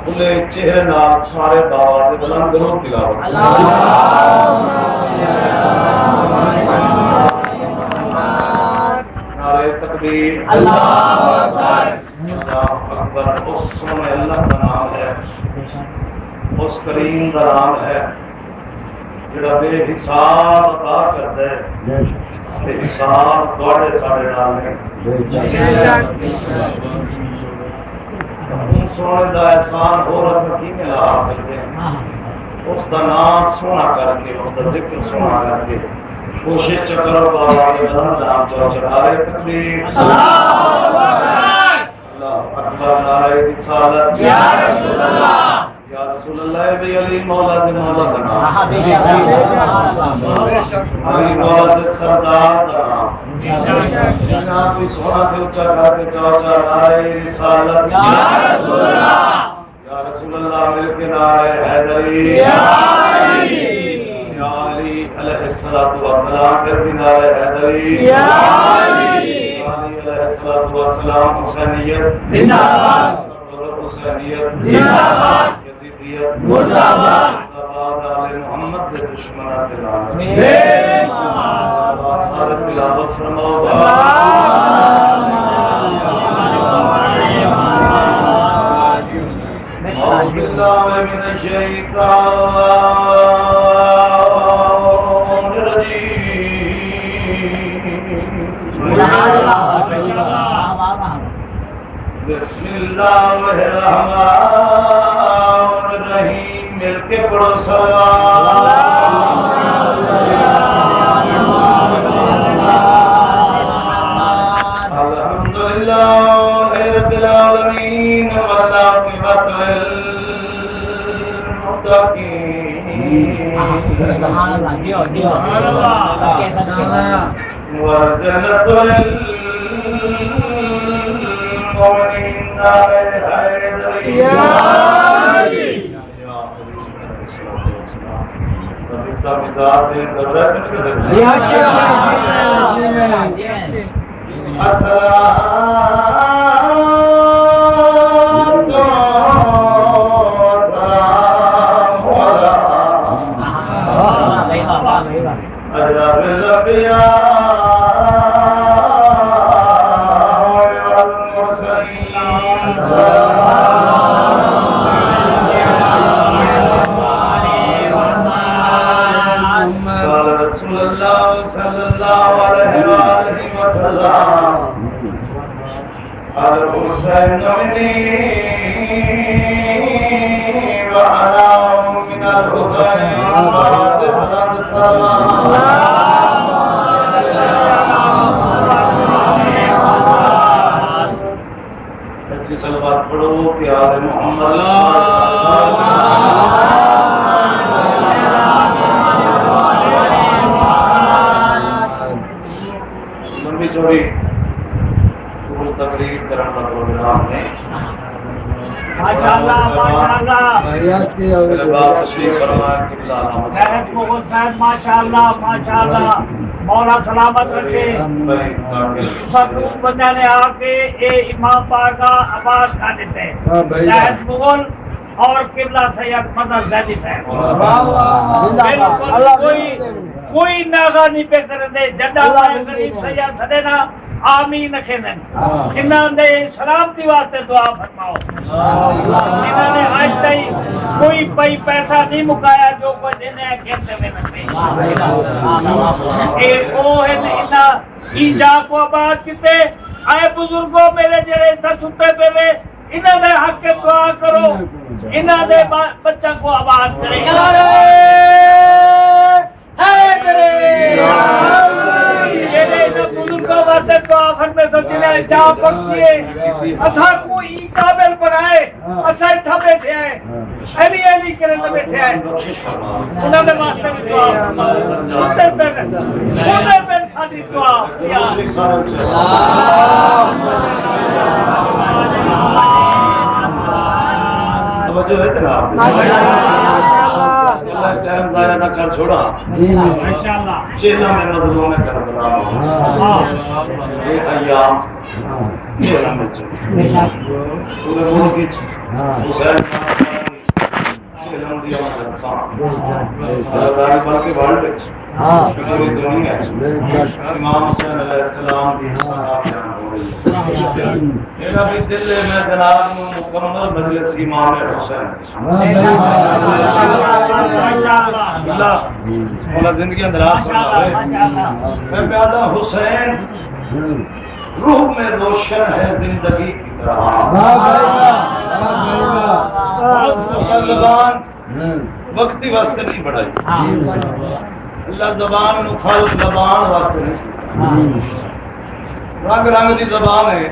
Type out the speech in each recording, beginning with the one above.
کھلے چہرے نال سارے بابا سے بلند کرو تلاوت نعرہ تکبیر اللہ اکبر اس سونے اللہ کا نام ہے اس کریم کا نام ہے جڑا بے حساب عطا کرتا ہے بے حساب دوڑے سارے نام ہے سونے دا احسان اور سکی میں لا سکتے ہیں اس کا نام سونا کر کے اس کا ذکر سونا کر کے کوشش کرو بابا کے نام چڑھا رہے تکبیر اللہ اکبر نعرہ رسالت یا رسول اللہ یا رسول اللہ بے علی مولا دے مولا کا نام علی مولا دے سردار کا نام جناب بھی سونا کے اچھا کر کے چاہتا نعرہ رسالت یا رسول اللہ یا رسول اللہ مل کے نعرہ حیدری یا علی علیہ السلام پھر بھی نعرہ حیدری یا علی علیہ السلام حسینیت زندہ باد حسینیت زندہ باد یزیدیت مردہ باد آل محمد کے دشمنان کے نام سارے تلاوت فرماؤ اعوذ باللہ من الشیطان بسم اللہ الرحمن الرحیم مل کے پڑھو الحمدللہ رب العالمین والعاقبۃ للمتقین والجنۃ قال رسول اللہ صلی اللہ علیہ وآلہ وسلم الحسین منی وعلى من الحسین وعلى السلام ایسی صلوات پڑھو پیارے محمد لمبی چوڑی تقریر کرنے کا پروگرام ہے ماشاءاللہ ماشاءاللہ تشریف فرمائے قبلہ محمد مغل صاحب ماشاءاللہ ماشاءاللہ مولا سلامت رکھے سب بندہ نے آ کے یہ امام پاک کا آواز کھا دیتے ہیں شاہد مغل اور قبلہ سید مدد زیدی صاحب کوئی ناغا نہیں پہ کر دے جڈا غریب سید سدینا آمین کھیندن انہاں دے سلامتی واسطے دعا فرماؤ انہاں نے آج تئی کوئی پئی پیسہ نہیں مکایا جو کوئی دینے ہیں کہتے میں نکلے کہ وہ ہے انہاں ایجا کو آباد کتے آئے بزرگوں میرے جڑے تھا ستے پہ میں انہاں نے حق کے دعا کرو انہاں دے بچہ کو آباد کرے بزرگوں باتیں تو آخر میں سوچنے جا بخشیے اسا کو ای قابل بنائے اسا اتھا بیٹھے آئے ایلی ایلی کرے تو بیٹھے آئے انہوں نے واسطے میں دعا سوچے پہ ساتھی دعا توجہ ہے تیرا ٹائم ضائع نہ کر چھوڑا چیلا میں مظلوم میں کربلا یہ ایام یہ علم پورے ملک حسین علم دیا بلکہ ورلڈ پوری دنیا امام حسین علیہ السلام کی میرا بھی دل ہے میں جناب مکمل مجلس امام حسین اللہ مولا زندگی اندراز فرمائے میں پیدا حسین روح میں روشن ہے زندگی کی طرح زبان وقتی واسطے نہیں بڑھائی اللہ زبان نخل زبان واسطے نہیں رنگ رنگ دی زبان ہے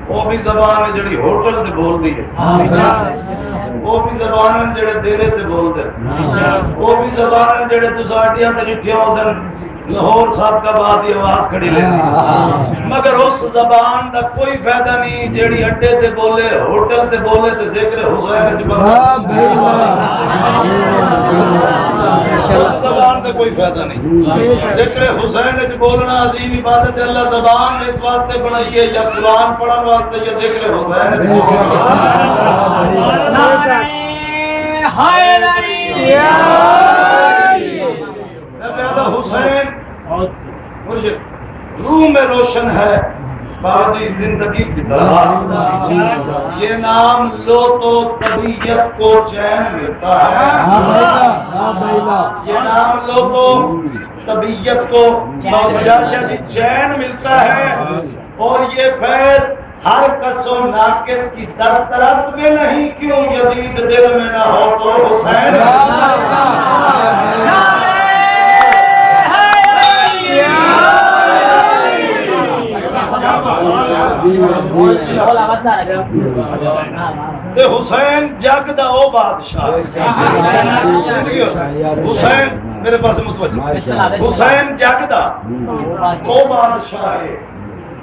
وہ بھی زبان ہے جڑی ہوٹل تے بول دی ہے وہ بھی زبان ہے جڑے دیرے تے بول دے وہ بھی زبان ہے جڑے تو ساڈیاں تے جٹھیاں حسین لاہور صاحب کا بعد یہ آواز کھڑی لیندی مگر اس زبان دا کوئی فائدہ نہیں جیڑی اڈے تے بولے ہوٹل تے بولے تے ذکر حسین وچ اس زبان دا کوئی فائدہ نہیں ذکر حسین وچ بولنا عظیم عبادت ہے اللہ زبان اس واسطے بنائی ہے یا قرآن پڑھن واسطے یا ذکر حسین وچ حسین روح میں روشن ہے باقی زندگی کی طرح یہ نام لو تو طبیعت کو چین ملتا ہے یہ نام لو تو طبیعت کو جی چین ملتا ہے اور یہ فیض ہر کس و ناقص کی دسترس میں نہیں کیوں یزید دل میں نہ ہو تو حسین حسین جگ دا او بادشاہ حسین میرے پاس متوجہ حسین جگ دا او بادشاہ ہے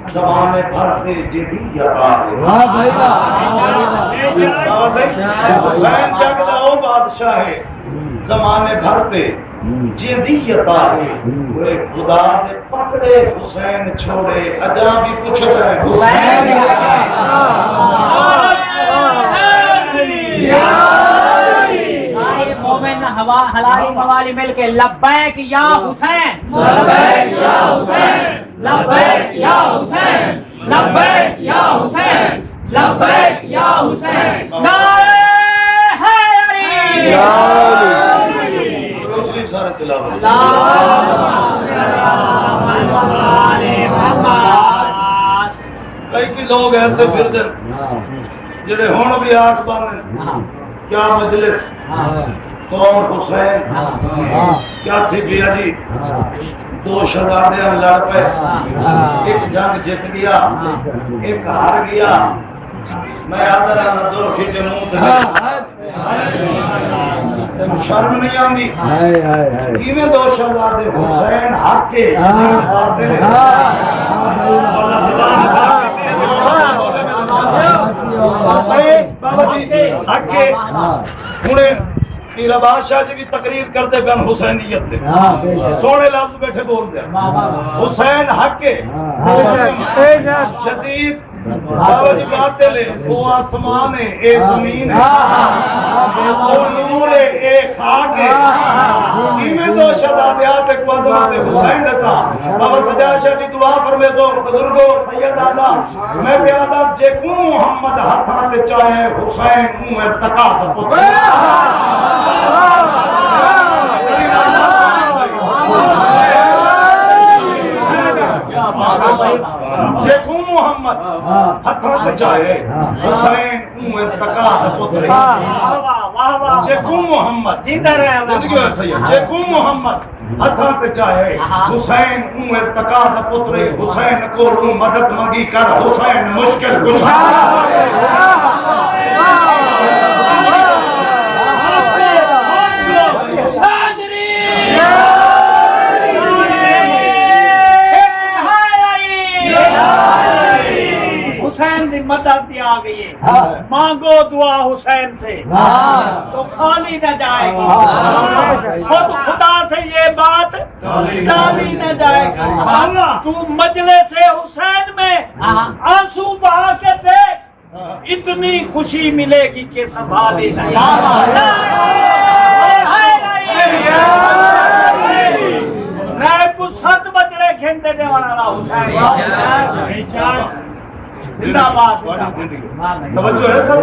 زمانے بھر دے جدی حسین جگ دا او بادشاہ ہے زمانے بھر پہ جدیت آئے وہ خدا دے پکڑے حسین چھوڑے اجا بھی پوچھ رہے حسین مومن ہوا حلالی موالی مل کے لبیک یا حسین لبیک یا حسین لبیک یا حسین لبیک یا حسین لبیک یا حسین نعرہ حیدری شریف سارے تلاوت کئی لوگ ایسے پھر دے جڑے ہون بھی آنکھ باندھے کیا مجلس کون حسین کیا تھی بیا جی دو شہزادیاں لڑ پے ایک جنگ جیت گیا ایک ہار گیا میں یاد رہا دو پھیٹے منہ تے شرم نہیں آندی کیویں دو شہزادے حسین حق کے یزید باطل ہے اللہ زبان حسین بابا جی حق کے ہنے میرا بادشاہ جی بھی تقریر کرتے بین حسینیت دے سونے لفظ بیٹھے بول دے حسین حق کے یزید بابا جی باطل ہے وہ آسمان ہے اے زمین ہے وہ نور ہے اے خاک ہے میں دو شہزادیات ایک عظمت حسین جیسا بابا سجاد شاہ جی دعا فرمے دو بزرگوں سید آدھا میں پیادا جیکوں محمد ہتھاں تے چاہے حسین ہوں ارتقا دا پتر جیکوں محمد ہتھاں تے چاہے حسین ہوں ارتقا دا پتر جیکوں محمد زندگی ہے سید جیکوں محمد ہتھاں تے چاہے حسین ہوں ارتقا دا پتر حسین کو مدد منگی کر حسین مشکل کشا حسین حسین کی مدد آ گئی ہے، مانگو دعا حسین سے تو خالی نہ جائے گی، خود خدا سے یہ بات ٹالی نہ جائے گی۔ تو مجلس حسین میں آنسو بہا کے دیکھ، اتنی خوشی ملے گی کہ سنبھالی نہ جائے۔ کو 7 بچڑے کھینتے دے والا حسین زندہ باد۔ توجہ ہے سب